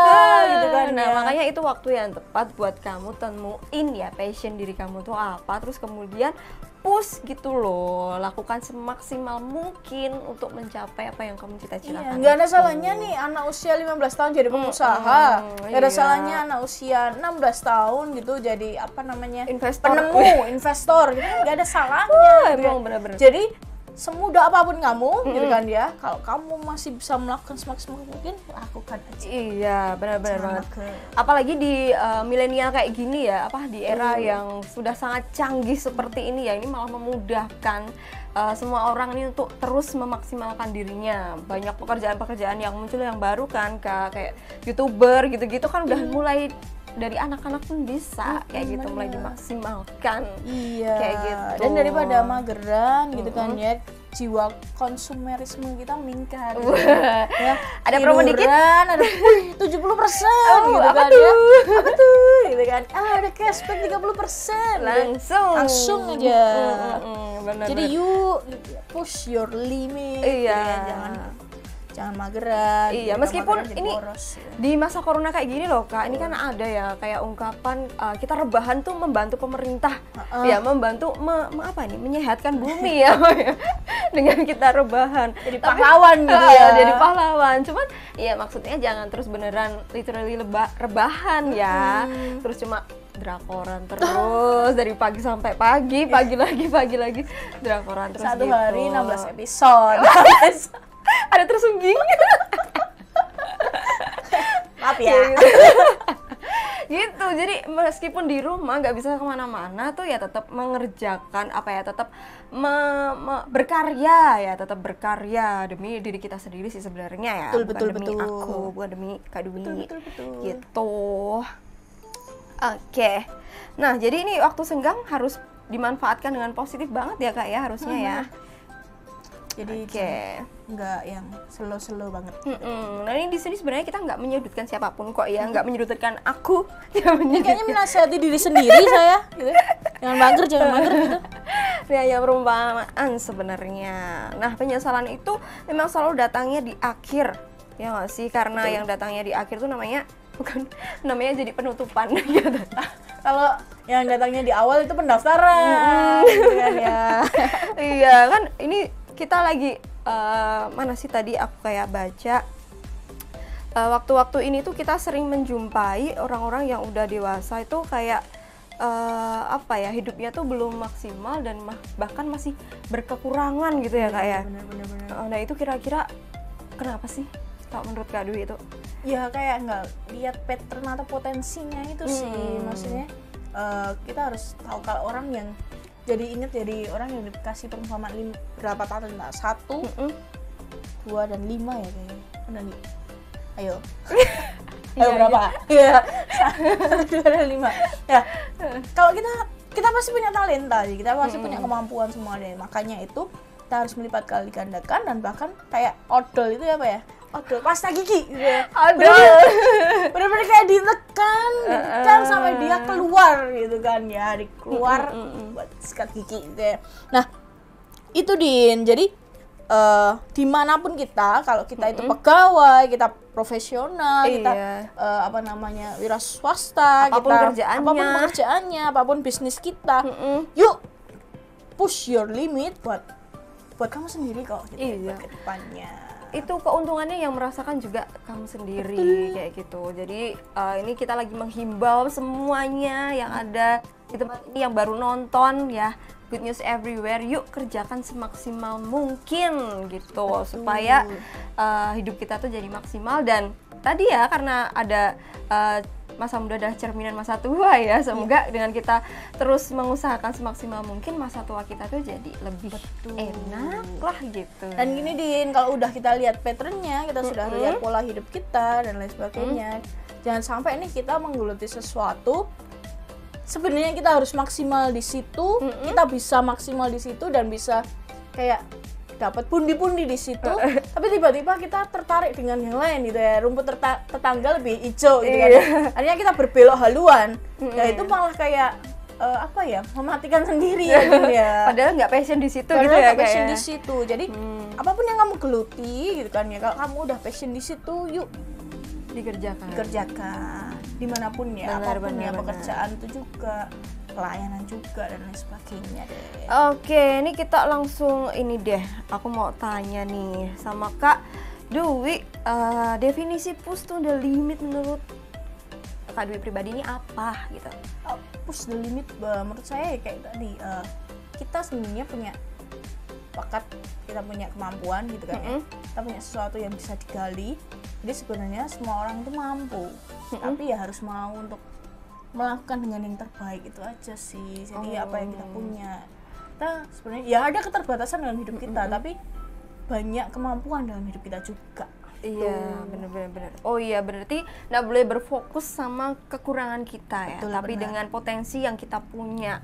gitu kan nah ya. makanya itu waktu yang tepat buat kamu temuin ya passion diri kamu tuh apa, terus kemudian push gitu loh, lakukan semaksimal mungkin untuk mencapai apa yang kamu Iya, cita-citakan. nggak ada itu. salahnya nih anak usia 15 tahun jadi pengusaha. Nggak ada iya. salahnya anak usia 16 tahun gitu jadi apa namanya? Investor. Penemu, investor gitu kan nggak ada salahnya. gitu emang kan. bener-bener. Jadi semudah apapun kamu gitu kan ya. Kalau kamu masih bisa melakukan semaksimal mungkin, lakukan aja. Iya, benar-benar Jangan banget. mager. Apalagi di milenial kayak gini ya, di era yang sudah sangat canggih seperti ini ya, ini malah memudahkan semua orang ini untuk terus memaksimalkan dirinya. Banyak pekerjaan-pekerjaan yang muncul yang baru kan, kayak YouTuber gitu-gitu kan udah mulai dari anak-anak pun bisa kayak gitu, mulai dimaksimalkan. Iya. Kayak gitu. Dan daripada mageran gitu kan ya, jiwa konsumerisme kita meningkat. Gitu. Ya, Ada promo dikit? hiburan, ada 70% gitu apa kan ya. Apa tuh? Gitu kan. Ada cashback 30%. Langsung aja. Benar. Jadi you push your limit. Iya. gitu kan. Jangan mageran. Iya, Kalau meskipun mageran jadi ini boros, ya. di masa corona kayak gini loh Kak, ini kan ada ya kayak ungkapan kita rebahan tuh membantu pemerintah, ya membantu menyehatkan bumi ya, dengan kita rebahan. Jadi pahlawan gitu ya. Jadi pahlawan. Cuman ya maksudnya jangan terus beneran literally rebahan ya, terus cuma drakoran terus dari pagi sampai pagi lagi drakoran terus. Satu gitu. hari 16 episode. Ada tersungging. Maaf ya. Gitu, jadi meskipun di rumah nggak bisa kemana-mana tuh ya tetap mengerjakan tetap berkarya tetap berkarya demi diri kita sendiri sih sebenarnya ya, Betul, bukan betul, demi betul. aku, bukan demi Kak Dwi. Betul. Gitu. Oke. Nah jadi ini waktu senggang harus dimanfaatkan dengan positif banget ya Kak ya, harusnya ya. Jadi Oke. nggak yang slow banget. Nah ini di sini sebenarnya kita nggak menyudutkan siapapun kok ya, nggak menyudutkan aku. Ini kayaknya menasihati diri sendiri saya gitu. jangan bangker gitu. Ini hanya perumpamaan sebenarnya. Nah, penyesalan itu memang selalu datangnya di akhir, ya nggak sih? Karena yang datangnya di akhir tuh namanya jadi penutupan gitu. Kalau yang datangnya di awal itu pendaftaran, gitu kan ya. Iya kan, ini kita lagi mana sih tadi aku kayak baca waktu-waktu ini tuh kita sering menjumpai orang-orang yang udah dewasa itu kayak hidupnya tuh belum maksimal dan bahkan masih berkekurangan gitu ya Kak ya. Bener. Nah itu kira-kira kenapa sih kalau menurut Kak Dwi itu? Ya kayak nggak lihat pattern atau potensinya itu sih, maksudnya kita harus tahu kalau orang yang jadi orang yang dikasih perumpamaan berapa tahun, 1, 2 dan 5 ya kayaknya. Benar nih. Ayo. Ayo berapa? Iya. 1, 2 dan 5. Ya. Kalau kita pasti punya talenta, kita pasti punya kemampuan semua deh. Makanya itu kita harus melipat kali gandakan dan bahkan kayak odol itu apa ya? Odol pasta gigi gitu ya. Bener-bener kayak ditekan sampai dia keluar gitu kan ya, keluar buat sikat gigi gitu ya. Nah, itu Din. Jadi dimanapun kita, kalau kita itu pegawai, kita profesional, kita wira swasta, apapun pekerjaannya, apapun bisnis kita, yuk push your limit buat kamu sendiri kok gitu, buat kedepannya. Itu keuntungannya yang merasakan juga kamu sendiri. Kayak gitu. Jadi ini kita lagi menghimbau semuanya yang ada di tempat ini yang baru nonton ya, Good News Everywhere, yuk kerjakan semaksimal mungkin gitu supaya hidup kita tuh jadi maksimal. Dan tadi ya karena ada masa muda adalah cerminan masa tua ya, semoga dengan kita terus mengusahakan semaksimal mungkin masa tua kita tuh jadi lebih enak lah gitu. Dan gini Din, kalau udah kita lihat patternnya, kita sudah lihat pola hidup kita dan lain sebagainya, jangan sampai nih kita menggeluti sesuatu sebenarnya kita harus maksimal di situ, kita bisa maksimal di situ dan bisa kayak dapat pundi-pundi di situ, tapi tiba-tiba kita tertarik dengan yang lain gitu ya, rumput tetangga lebih hijau gitu kan. Akhirnya kita berbelok haluan, ya itu malah kayak mematikan sendiri ya gitu ya. Padahal nggak passion di situ gitu ya. Padahal nggak passion di situ. Jadi apapun yang kamu geluti gitu kan ya, kalau kamu udah passion di situ, yuk dikerjakan dimanapun ya, apapun ya, pekerjaan itu juga, pelayanan juga dan lain sebagainya deh. Oke, ini kita langsung ini deh, aku mau tanya nih sama Kak Dwi, definisi push to the limit menurut Kak Dwi pribadi ini apa gitu? Push the limit menurut saya kayak tadi, kita sebenarnya punya bakat, kita punya kemampuan gitu kan ya, kita punya sesuatu yang bisa digali. Jadi sebenarnya semua orang itu mampu, tapi ya harus mau untuk melakukan dengan yang terbaik, itu aja sih. Jadi apa yang kita punya, kita sebenarnya ya ada keterbatasan dalam hidup kita, tapi banyak kemampuan dalam hidup kita juga. Iya, benar. Oh iya, berarti nggak boleh berfokus sama kekurangan kita ya, tapi dengan potensi yang kita punya,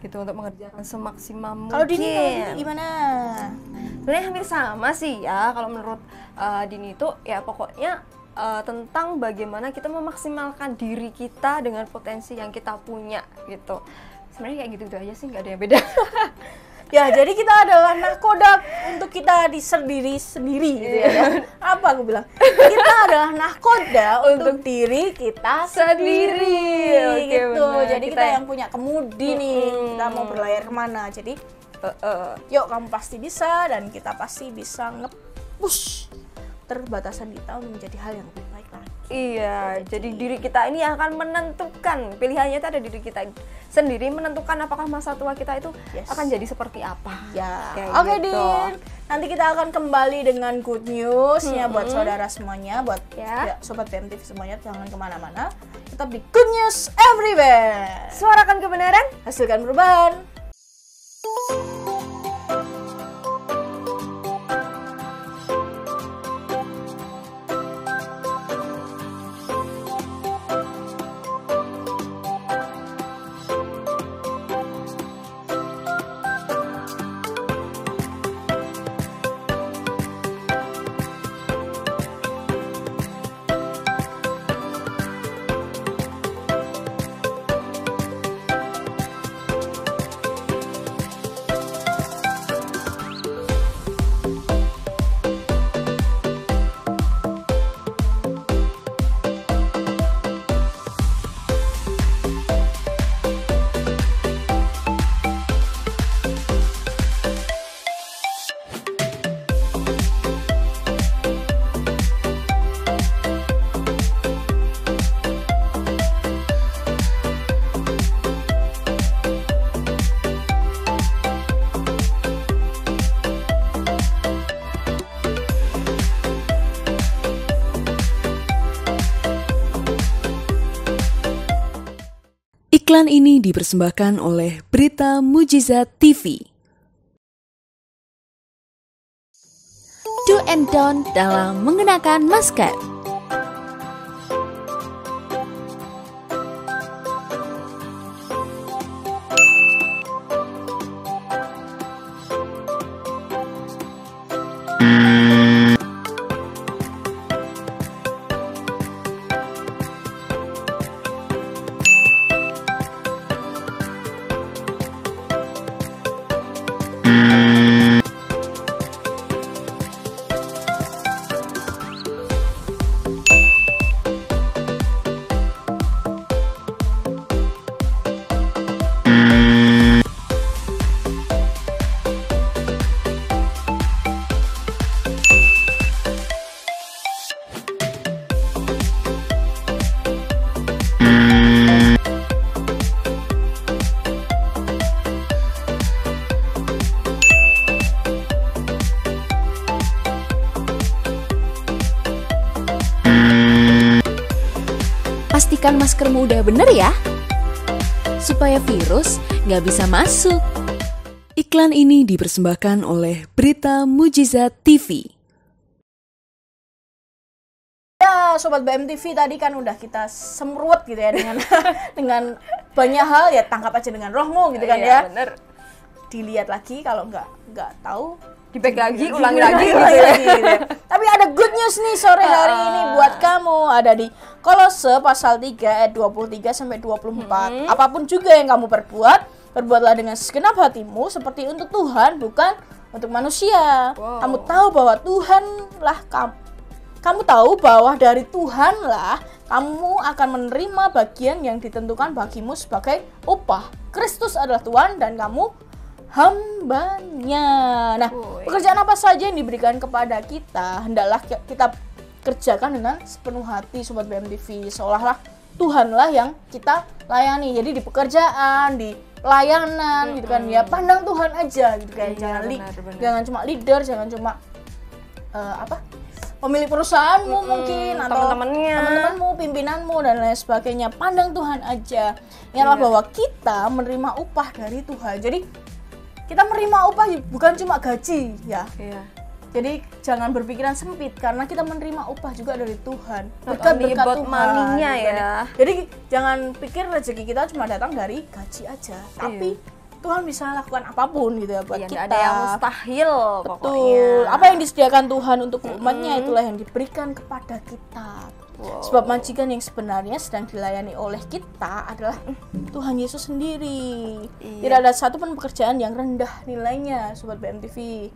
gitu, untuk mengerjakan semaksimal mungkin. Kalau Dini gimana? Sebenarnya hampir sama sih ya, kalau menurut Dini itu ya pokoknya tentang bagaimana kita memaksimalkan diri kita dengan potensi yang kita punya gitu. Sebenarnya kayak gitu aja sih, nggak ada yang beda. Ya, jadi kita adalah nahkoda untuk kita sendiri gitu ya. Apa aku bilang? Kita adalah nahkoda untuk diri kita sendiri gitu. Bener. Jadi kita yang punya kemudi nih, kita mau berlayar kemana. Jadi yuk kamu pasti bisa, dan kita pasti bisa nge-push terbatasan kita untuk menjadi hal yang lebih baik lagi. Iya, jadi diri kita ini yang akan menentukan, pilihannya itu ada diri kita sendiri, menentukan apakah masa tua kita itu akan jadi seperti apa. Ya, gitu. oke Din. Nanti kita akan kembali dengan good news-nya buat saudara semuanya, buat sobat BMTV semuanya, jangan kemana-mana. Tetap di Good News Everywhere. Suarakan kebenaran, hasilkan perubahan. Iklan ini dipersembahkan oleh Berita Mujizat TV. Do and don't dalam mengenakan masker. Pastikan maskermu udah bener ya, supaya virus nggak bisa masuk. Iklan ini dipersembahkan oleh Berita Mujizat TV. Ya, Sobat BMTV, tadi kan udah kita semprot gitu ya dengan dengan banyak hal ya, tangkap aja dengan rohmu gitu kan ya. Bener. Dilihat lagi, kalau nggak tahu Di-back lagi, ulangi lagi gitu ulangi ya. lagi, gitu ya. Tapi ada good news nih sore hari ini buat kamu. Ada di Kolose pasal 3 ayat 23 sampai 24. Apapun juga yang kamu perbuatlah dengan segenap hatimu seperti untuk Tuhan, bukan untuk manusia. Wow. Kamu tahu bahwa Tuhanlah kamu tahu bahwa dari Tuhanlah kamu akan menerima bagian yang ditentukan bagimu sebagai upah. Kristus adalah Tuhan dan kamu hambanya. Nah, pekerjaan apa saja yang diberikan kepada kita, hendaklah kita kerjakan dengan sepenuh hati, Sobat BMTV. Seolah-olah Tuhanlah yang kita layani. Jadi di pekerjaan, di pelayanan gitu kan ya, pandang Tuhan aja gitu kan. Iya, Jangan cuma leader, jangan cuma pemilik perusahaanmu mungkin, atau teman-temanmu, pimpinanmu dan lain sebagainya. Pandang Tuhan aja. Ingatlah bahwa kita menerima upah dari Tuhan. Jadi kita menerima upah bukan cuma gaji ya. Iya. Jadi jangan berpikiran sempit karena kita menerima upah juga dari Tuhan. Not Berkat only about Tuhan. money-nya gitu kan ya. Jadi jangan pikir rezeki kita cuma datang dari gaji aja, tapi Tuhan bisa lakukan apapun gitu ya buat Iya, kita. nggak ada yang mustahil pokoknya. Betul. Apa yang disediakan Tuhan untuk umatnya itulah yang diberikan kepada kita. Sebab majikan yang sebenarnya sedang dilayani oleh kita adalah Tuhan Yesus sendiri. Tidak ada satupun pekerjaan yang rendah nilainya, Sobat BMTV.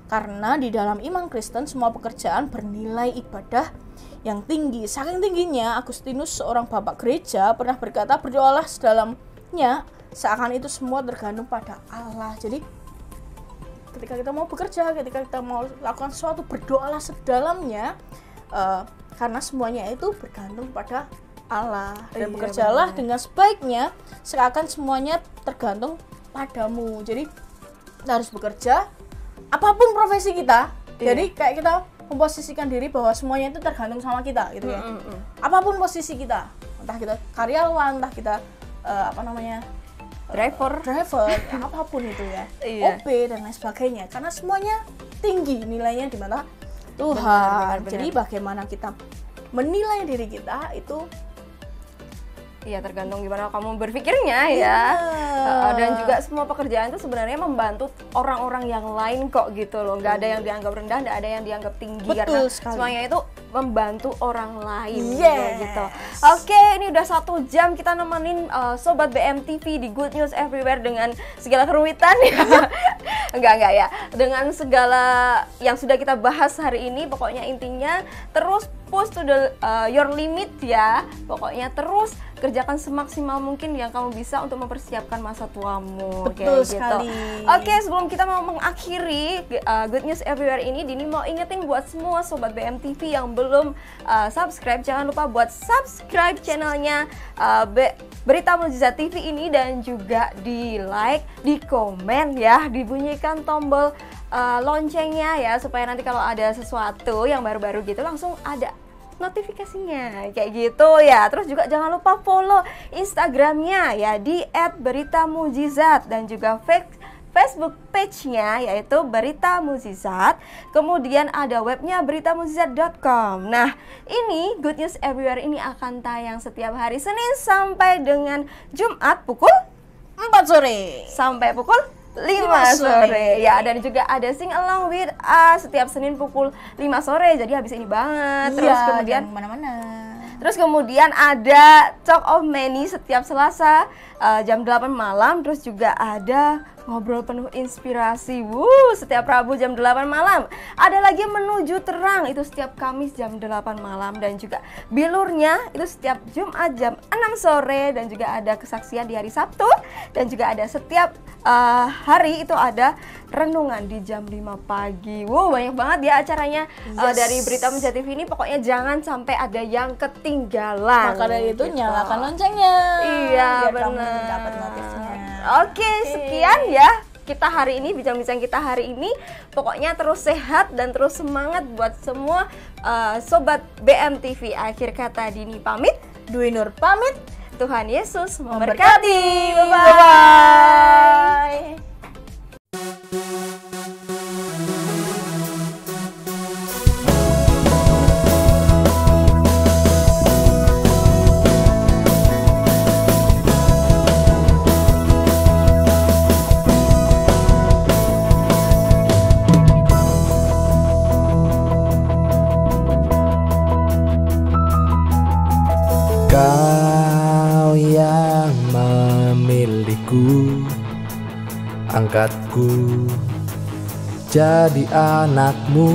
Karena di dalam iman Kristen semua pekerjaan bernilai ibadah yang tinggi. Saking tingginya, Agustinus, seorang bapak gereja, pernah berkata, berdoalah sedalamnya, seakan itu semua tergantung pada Allah. Jadi ketika kita mau bekerja, ketika kita mau lakukan sesuatu, berdoalah sedalamnya, karena semuanya itu bergantung pada Allah. Dan bekerjalah dengan sebaiknya, seakan semuanya tergantung padamu. Jadi kita harus bekerja apapun profesi kita. Jadi kayak kita memposisikan diri bahwa semuanya itu tergantung sama kita gitu ya. Apapun posisi kita, entah kita karyawan, entah kita driver ya, apapun itu ya, OP dan lain sebagainya, karena semuanya tinggi nilainya di mata Tuhan. Jadi bagaimana kita menilai diri kita itu tergantung gimana kamu berpikirnya ya. Dan juga semua pekerjaan itu sebenarnya membantu orang-orang yang lain kok gitu loh. Nggak ada yang dianggap rendah, nggak ada yang dianggap tinggi. Karena semuanya itu membantu orang lain gitu. Oke, ini udah 1 jam kita nemenin Sobat BMTV di Good News Everywhere dengan segala kerumitan ya. Enggak ya. Dengan segala yang sudah kita bahas hari ini, pokoknya intinya terus push to your limit ya. Pokoknya terus kerjakan semaksimal mungkin yang kamu bisa untuk mempersiapkan masa tuamu. Betul kayak sekali. Gitu. Oke, sebelum kita mau mengakhiri Good News Everywhere ini, Dini mau ingetin buat semua Sobat BMTV yang belum subscribe, jangan lupa buat subscribe channelnya Berita Mujizat TV ini, dan juga di like, di komen ya, dibunyikan tombol loncengnya ya, supaya nanti kalau ada sesuatu yang baru-baru gitu langsung ada notifikasinya kayak gitu ya. Terus juga jangan lupa follow Instagramnya ya di @beritamujizat dan juga Facebook page-nya yaitu Berita Mukjizat. Kemudian ada webnya beritamukjizat.com. Nah, ini Good News Everywhere ini akan tayang setiap hari Senin sampai dengan Jumat pukul 4 sore sampai pukul 5 sore ya, dan juga ada Sing Along with Us setiap Senin pukul 5 sore. Jadi habis ini banget. Terus kemudian mana-mana. Terus kemudian ada Talk of Many setiap Selasa jam 8 malam. Terus juga ada Ngobrol Penuh Inspirasi setiap Rabu jam 8 malam. Ada lagi Menuju Terang itu setiap Kamis jam 8 malam. Dan juga Bilurnya itu setiap Jumat jam 6 sore. Dan juga ada Kesaksian di hari Sabtu. Dan juga ada setiap hari itu ada renungan di jam 5 pagi. Banyak banget ya acaranya dari Berita Mujizat TV ini. Pokoknya jangan sampai ada yang ketinggalan. Maka dari itu nyalakan loncengnya. Iya, biar kamu benar. dapat notifnya. Oke, sekian ya kita hari ini, bincang-bincang kita hari ini. Pokoknya terus sehat dan terus semangat buat semua sobat BMTV. Akhir kata Dini pamit, Dwi Nur pamit. Tuhan Yesus memberkati. Bye-bye. Bye. Kau yang memilihku, angkatku jadi anakmu.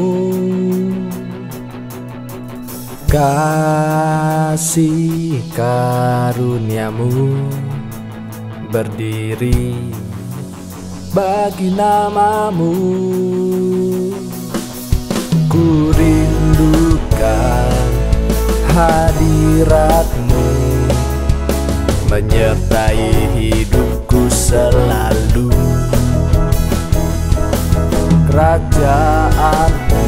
Kasih karuniamu berdiri bagi namamu. Ku rindukan hadiratmu menyertai hidupku selalu. Kerajaanmu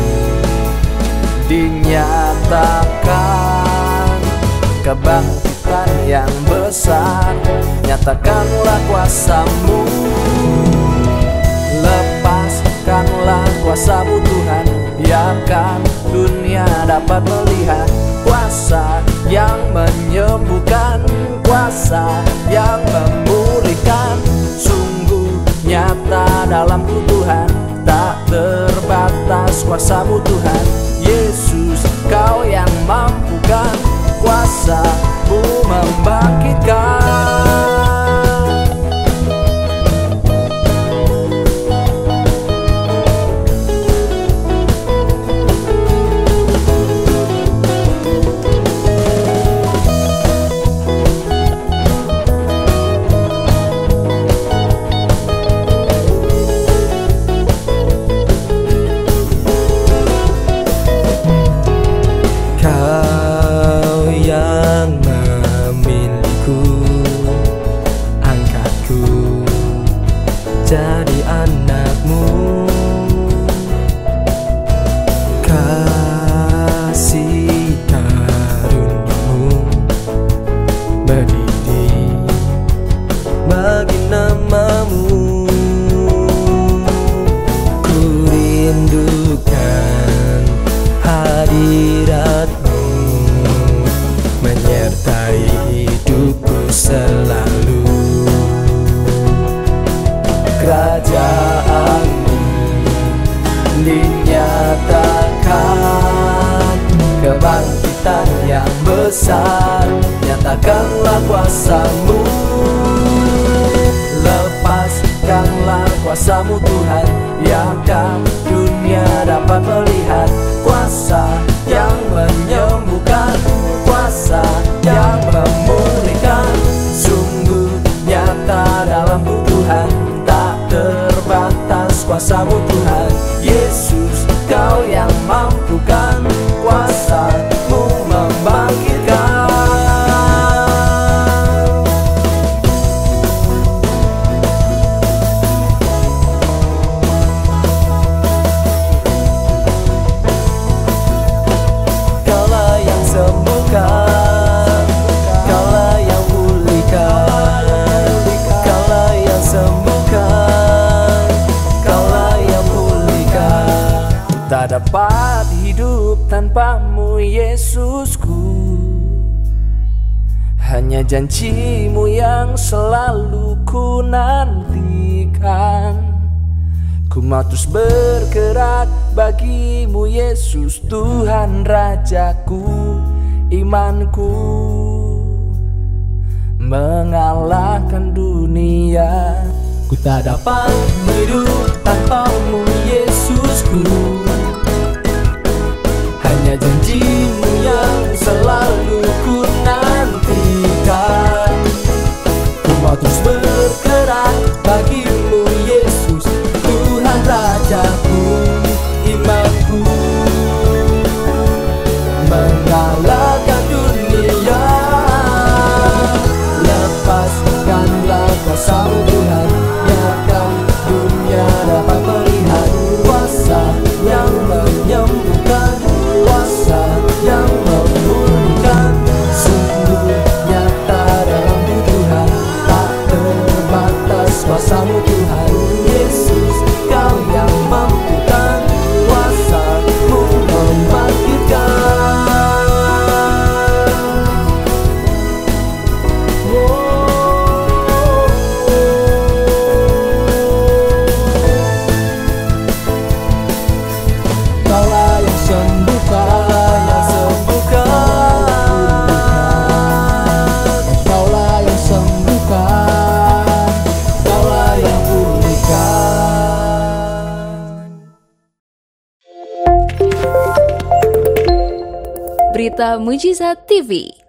dinyatakan, kebangkitan yang besar, nyatakanlah kuasamu. Lepaskanlah kuasamu Tuhan, biarkan dunia dapat melihat kuasa yang menyembuhkan, kuasa yang memulihkan. Sungguh nyata dalam Tuhan, tak terbatas kuasamu Tuhan. Yesus, Kau yang mampukan, kuasamu membangkitkan. Jadi anakmu, kasih karuniamu berdiri bagi namamu. Ku rindukan hadiratmu menyertai hidupku selalu. Kerajaanmu dinyatakan, kebangkitan yang besar, nyatakanlah kuasamu. Lepaskanlah kuasamu Tuhan, biarkan dunia dapat melihat kuasa yang menyembuhkan, kuasa yang memulihkan. Sungguh nyata dalam Tuhan, terbatas kuasamu Tuhan. Yesus, Kau yang mampukan, kuasamu membangkitkan. tanpamu Yesusku. Hanya janjimu yang selalu ku nantikan. Ku mau terus bergerak bagimu Yesus, Tuhan Rajaku. Imanku mengalahkan dunia. Ku tak dapat hidup tanpamu Yesusku. Hanya janjimu yang selalu ku nantikan. Ku mau terus bergerak bagimu Yesus, Tuhan Rajaku. Imanku mengalahkan dunia. Lepaskanlah kuasa-Mu Tuhan, biarkan dunia dapat melihat kuasa yang menyembuhkan, kuasa yang memulihkan. Sungguh nyata dalam Tuhan, tak terbatas kuasa-Mu Tuhan. Yesus, Kau yang mampukan, kuasa-Mu membangkitkan. Kaulah yang sembuhkan, Kaulah yang sembuhkan, Kaulah yang pulihkan. Berita Mujizat TV.